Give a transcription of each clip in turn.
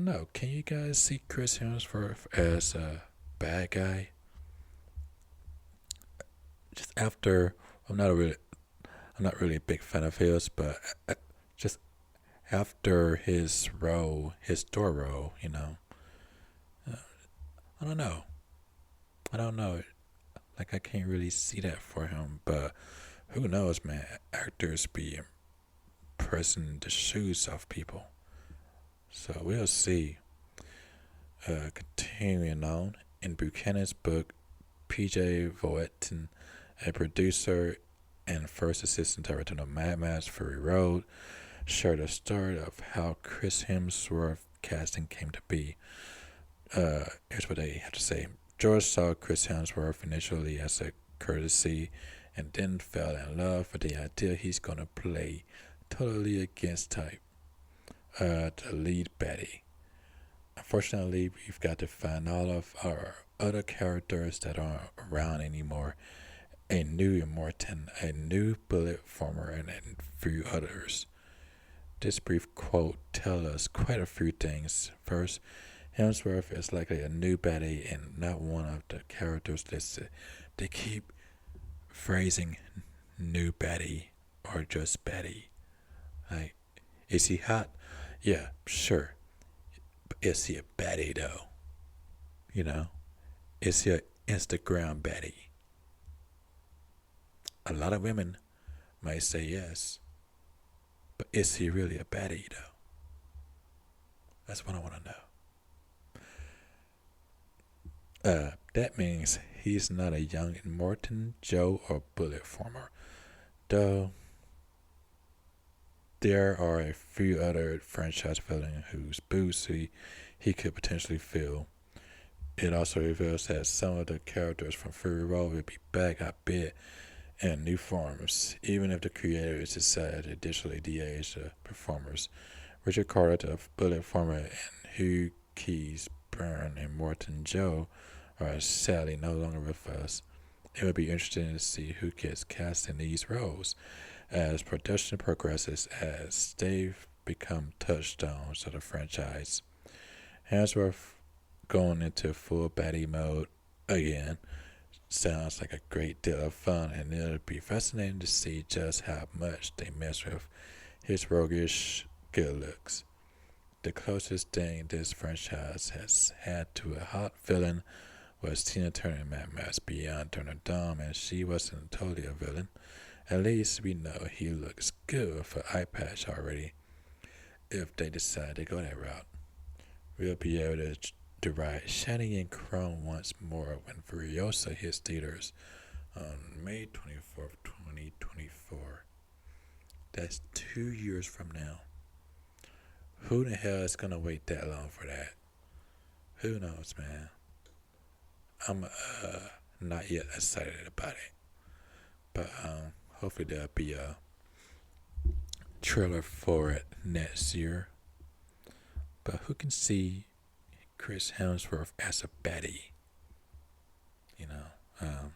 don't know. Can you guys see Chris Hemsworth as a bad guy? Just after, I'm not a really, I'm not really a big fan of his, but just after his role, his door role, uh, I don't know. I don't know. Like I can't really see that for him, but who knows, man? Actors be pressing the shoes off people, so we'll see. Continuing on, in Buchanan's book, PJ Voetin, a producer and first assistant director of Mad Max Fury Road, shared a story of how Chris Hemsworth casting came to be. Here's what they have to say. George saw Chris Hemsworth initially as a courtesy and then fell in love with the idea he's gonna play totally against type, the lead Betty. Unfortunately, we've got to find all of our other characters that aren't around anymore. A new Immortan, a new Bullet Former, and a few others. This brief quote tells us quite a few things. First, Hemsworth is likely a new Betty and not one of the characters listed. They keep phrasing new Betty or just Betty. Like, is he hot? Yeah, sure. But is he a Betty though? You know? Is he an Instagram Betty? A lot of women might say yes, but is he really a Betty though? That's what I want to know. That means he's not a young Morton, Joe, or Bullet Former, though there are a few other franchise villains whose boots he could potentially fill. It also reveals that some of the characters from Fury Road will be back a bit in new forms, even if the creators decide to additionally de-age the performers. Richard Carter, the Bullet Former, and Hugh Keys, Byrne, and Morton Joe are sadly no longer with us. It would be interesting to see who gets cast in these roles as production progresses, as they've become touchstones of the franchise. Hemsworth going into full baddie mode again sounds like a great deal of fun, and it'll be fascinating to see just how much they mess with his roguish good looks. The closest thing this franchise has had to a hot villain was Tina Turner in Mad Max Beyond Turner Dawn, and she wasn't totally a villain. At least we know he looks good with an eye patch already. If they decide to go that route, we'll be able to ride shiny and chrome once more when Furiosa hits theaters on May 24th, 2024. That's 2 years from now. Who the hell is gonna wait that long for that? Who knows, man? I'm not yet excited about it, but hopefully there'll be a trailer for it next year. But who can see Chris Hemsworth as a baddie? You know,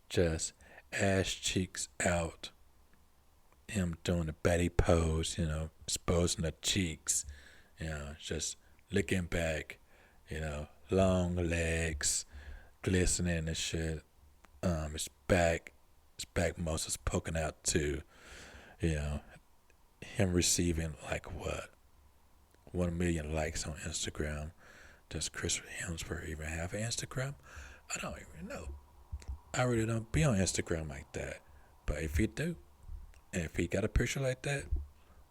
just ass cheeks out, him doing the baddie pose, exposing the cheeks, just looking back, long legs, glistening and shit. His back muscles poking out too. You know, him receiving like what, 1 million likes on Instagram. Does Chris Hemsworth even have an Instagram? I don't even know. I really don't be on Instagram like that. But if he do, and if he got a picture like that,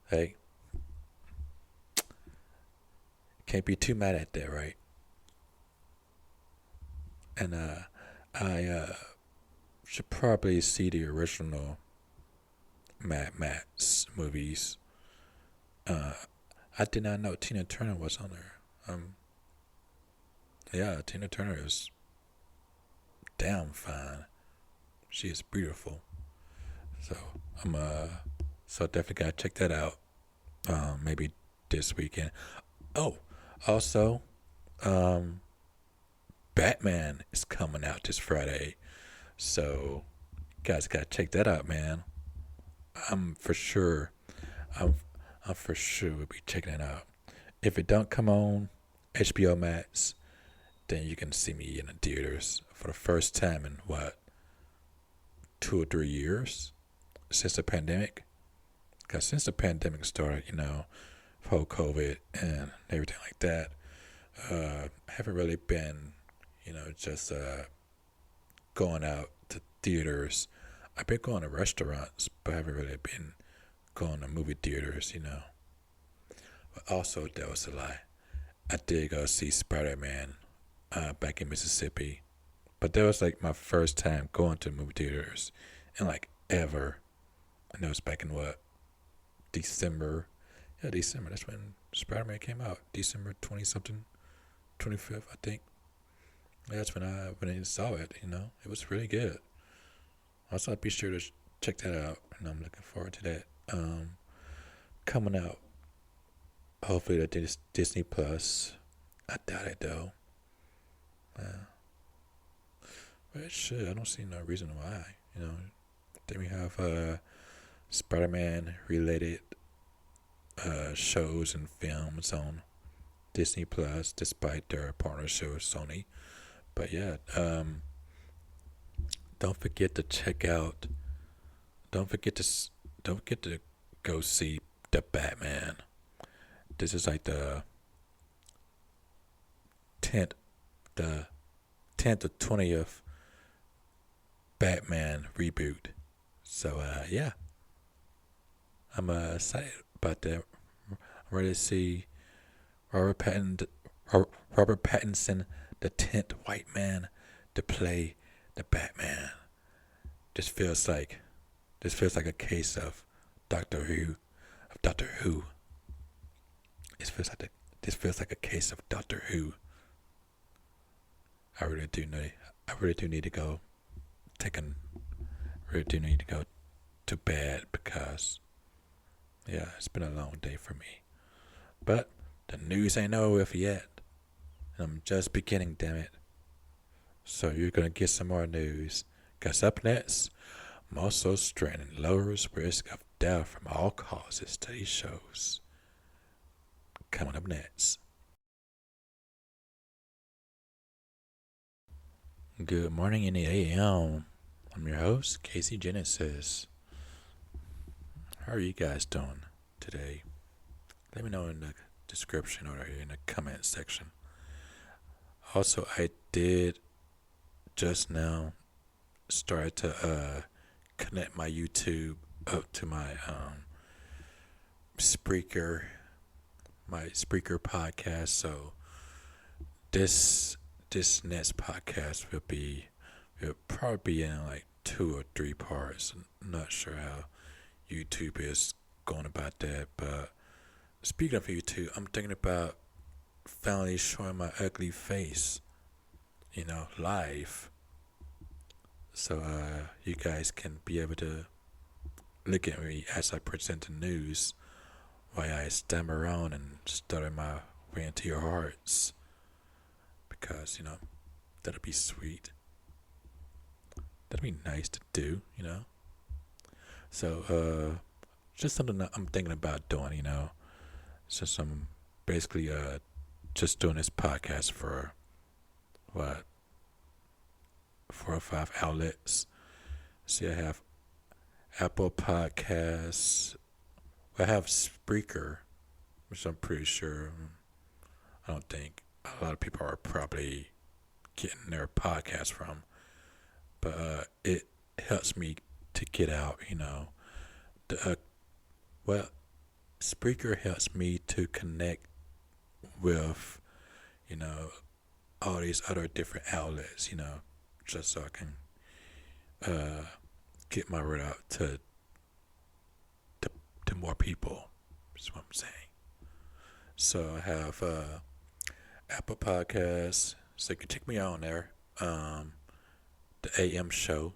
hey, can't be too mad at that, right? And I should probably see the original Mad Max movies. I did not know Tina Turner was on there. Yeah, Tina Turner is damn fine. She is beautiful. So so definitely gotta check that out. Maybe this weekend. Oh, also, Batman is coming out this Friday. So you guys gotta check that out, man. I'm for sure. I'm for sure will be checking it out. If it don't come on HBO Max, then you can see me in the theaters for the first time in what, 2 or 3 years since the pandemic. Because since the pandemic started, whole COVID and everything like that, I haven't really been, just going out to theaters. I've been going to restaurants, but I haven't really been going to movie theaters. But also, that was a lie. I did go see Spider Man back in Mississippi, but that was like my first time going to movie theaters in like ever. I know it's back in what, December. Yeah, December. That's when Spider Man came out. December 20 something, 25th, I think. That's when I saw it. It was really good. Also, be sure to check that out, and I'm looking forward to that. Coming out, hopefully, that Disney Plus. I doubt it though. Uh, but it should. I don't see no reason why. Then we have Spider-Man related shows and films on Disney Plus, despite their partnership with Sony. But yeah, don't forget to check out. Don't forget to don't forget to go see the Batman. This is like tenth the 10th or 20th Batman reboot. So yeah, I'm excited about that. I'm ready to see Robert Pattinson, Robert Pattinson, the 10th white man, to play the Batman. This feels like this feels like a case of Doctor Who, Doctor Who. This feels like a case of Doctor Who. I really do need. I really do need to go. Take an. Really do need to go to bed because yeah, it's been a long day for me. But the news ain't over with yet. I'm just beginning, damn it. So you're gonna get some more news. Cause up next, muscle straining lowers risk of death from all causes. Study shows. Coming up next. Good morning in the AM. I'm your host, Casey Genesis. How are you guys doing today? Let me know in the description or in the comment section. Also, I did just now start to connect my YouTube up to my Spreaker, podcast. So this next podcast will probably be in like 2 or 3 parts. I'm not sure how YouTube is going about that, but speaking of YouTube, I'm thinking about finally showing my ugly face, live. So you guys can be able to look at me as I present the news while I stammer around and stutter my way into your hearts. Because, that'll be sweet. That'd be nice to do. So, just something that I'm thinking about doing. Since I'm basically just doing this podcast for what, 4 or 5 outlets. See, I have Apple Podcasts. I have Spreaker, which I'm pretty sure. I don't think a lot of people are probably getting their podcast from, but it helps me to get out. The well, Spreaker helps me to connect with you know all these other different outlets. Just so I can uh, get my word out to more people. That's what I'm saying. So I have Apple Podcasts, so you can check me out on there. The AM show,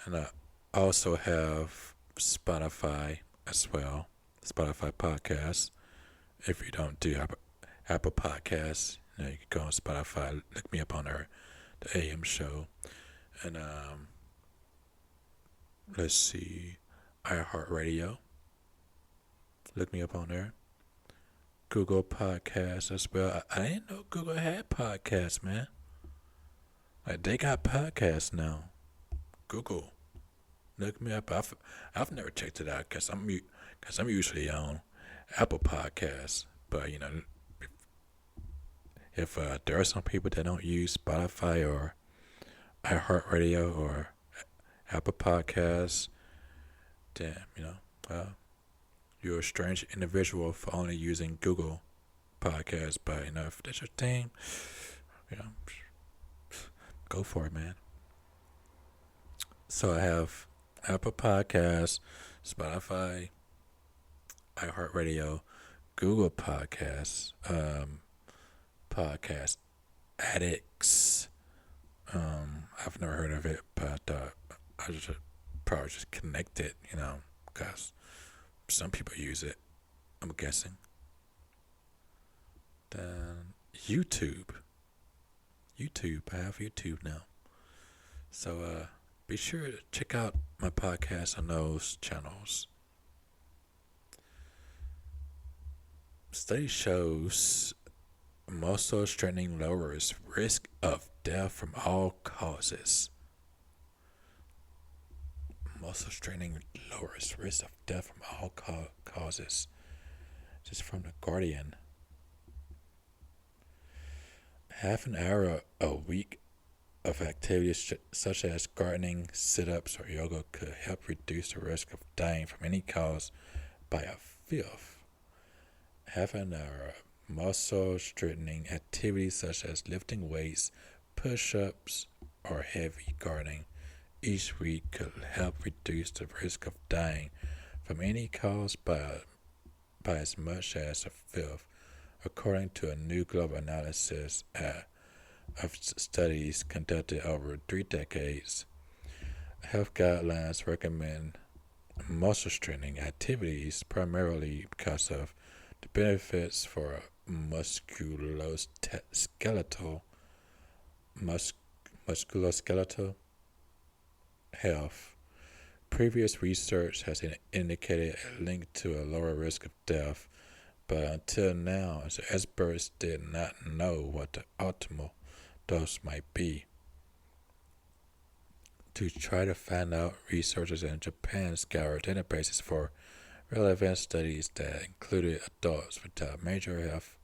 and I also have Spotify as well. Spotify Podcasts. If you don't do Apple Podcasts, you can go on Spotify. Look me up on there, the AM show, and let's see, iHeartRadio. Look me up on there. Google Podcasts as well. I didn't know Google had podcasts, man. Like they got podcasts now. Google, look me up. I've never checked it out because I'm usually on Apple Podcasts. But if there are some people that don't use Spotify or iHeartRadio or Apple Podcasts, then well, you're a strange individual for only using Google Podcasts. But if that's your thing, you know, go for it, man. So I have Apple Podcasts, Spotify, iHeartRadio, Google Podcasts, Podcast Addicts. I've never heard of it, but I just probably just connect it, because some people use it. I'm guessing. Then YouTube. I have YouTube now. So be sure to check out my podcast on those channels. Study shows muscle strengthening lowers risk of death from all causes. Muscle strengthening lowers risk of death from all causes. Just from the Guardian. Half an hour a week of activities such as gardening, sit-ups, or yoga could help reduce the risk of dying from any cause by a fifth. Half an hour muscle strengthening activities such as lifting weights, push-ups, or heavy gardening each week could help reduce the risk of dying from any cause by as much as a fifth, according to a new global analysis of studies conducted over 3 decades. Health guidelines recommend muscle strengthening activities primarily because of the benefits for musculoskeletal health. Previous research has indicated a link to a lower risk of death, but until now, the experts did not know what the optimal dose might be. To try to find out, researchers in Japan scoured databases for relevant studies that included adults without major health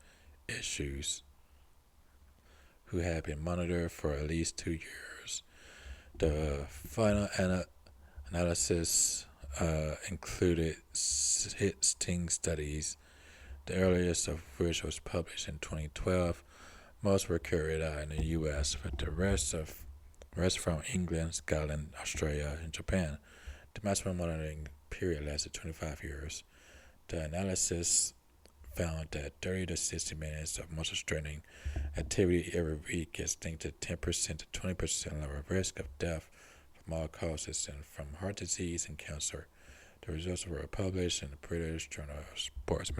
issues who had been monitored for at least 2 years. The final analysis included 16 studies, the earliest of which was published in 2012. Most were carried out in the U.S., with the rest from England, Scotland, Australia, and Japan. The maximum monitoring period lasted 25 years. The analysis found that 30 to 60 minutes of muscle strengthening activity every week is linked to 10% to 20% lower risk of death from all causes and from heart disease and cancer. The results were published in the British Journal of Sports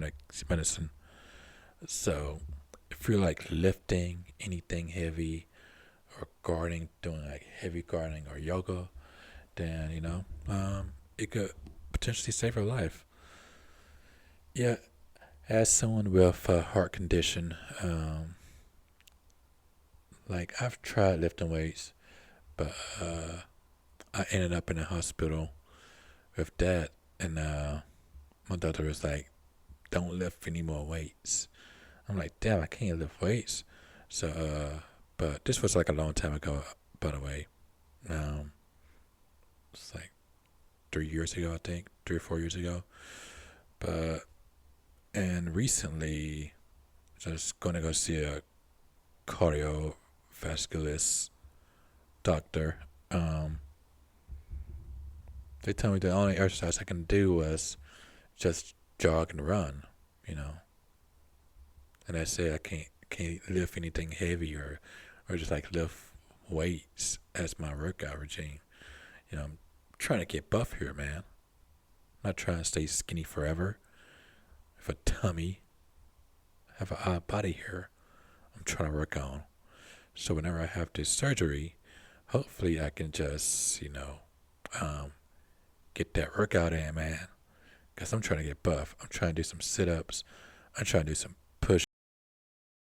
Medicine. So, if you're like lifting anything heavy or gardening, doing like heavy gardening or yoga, then it could potentially save your life. Yeah, as someone with a heart condition, like I've tried lifting weights, but I ended up in the hospital with that, and my doctor was like, "Don't lift any more weights." I'm like, "Damn, I can't lift weights." So, but this was like a long time ago, by the way. It's like 3 years ago, I think, 3 or 4 years ago. And recently, just going to go see a cardiovascular doctor. They told me the only exercise I can do was just jog and run, And I said I can't lift anything heavy or just like lift weights as my workout regime. I'm trying to get buff here, man. I'm not trying to stay skinny forever. Have a tummy, have an odd body here. I'm trying to work on. So whenever I have this surgery, hopefully I can just, get that workout in, man. Because I'm trying to get buff. I'm trying to do some sit-ups. I'm trying to do some